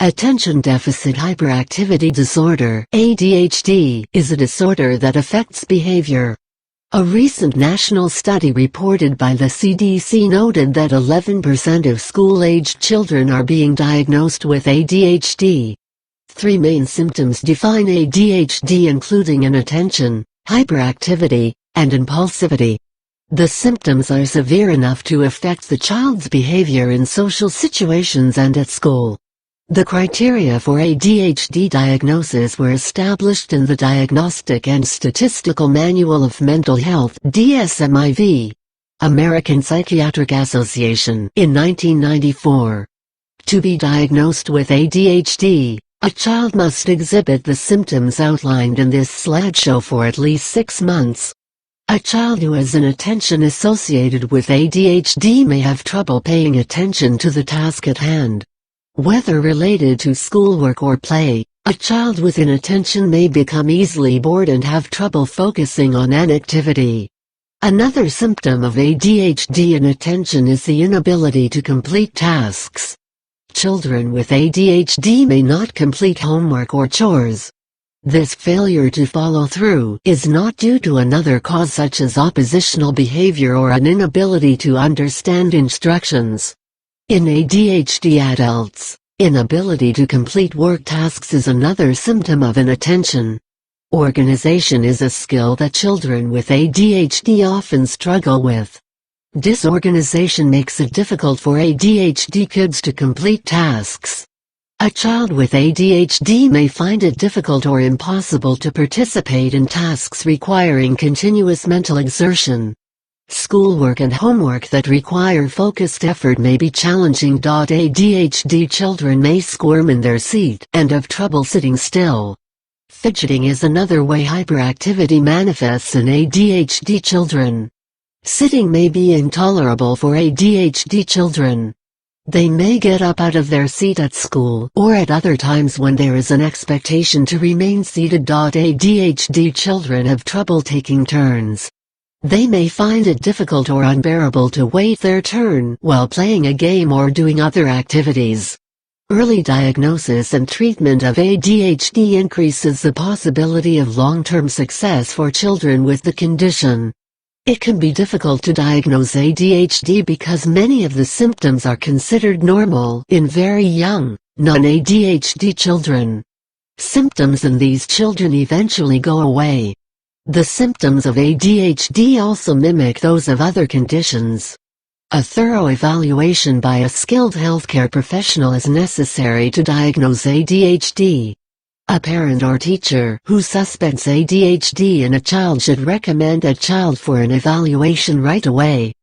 Attention Deficit Hyperactivity Disorder (ADHD) is a disorder that affects behavior. A recent national study reported by the CDC noted that 11% of school-aged children are being diagnosed with ADHD. Three main symptoms define ADHD, including inattention, hyperactivity, and impulsivity. The symptoms are severe enough to affect the child's behavior in social situations and at school. The criteria for ADHD diagnosis were established in the Diagnostic and Statistical Manual of Mental Health (DSM-IV), American Psychiatric Association, in 1994. To be diagnosed with ADHD, a child must exhibit the symptoms outlined in this slideshow for at least 6 months. A child who has inattention associated with ADHD may have trouble paying attention to the task at hand. Whether related to schoolwork or play, a child with inattention may become easily bored and have trouble focusing on an activity. Another symptom of ADHD inattention is the inability to complete tasks. Children with ADHD may not complete homework or chores. This failure to follow through is not due to another cause such as oppositional behavior or an inability to understand instructions. In ADHD adults, inability to complete work tasks is another symptom of inattention. Organization is a skill that children with ADHD often struggle with. Disorganization makes it difficult for ADHD kids to complete tasks. A child with ADHD may find it difficult or impossible to participate in tasks requiring continuous mental exertion. Schoolwork and homework that require focused effort may be challenging. ADHD children may squirm in their seat and have trouble sitting still. Fidgeting is another way hyperactivity manifests in ADHD children. Sitting may be intolerable for ADHD children. They may get up out of their seat at school or at other times when there is an expectation to remain seated. ADHD children have trouble taking turns. They may find it difficult or unbearable to wait their turn while playing a game or doing other activities. Early diagnosis and treatment of ADHD increases the possibility of long-term success for children with the condition. It can be difficult to diagnose ADHD because many of the symptoms are considered normal in very young, non-ADHD children. Symptoms in these children eventually go away. The symptoms of ADHD also mimic those of other conditions. A thorough evaluation by a skilled healthcare professional is necessary to diagnose ADHD. A parent or teacher who suspects ADHD in a child should recommend a child for an evaluation right away.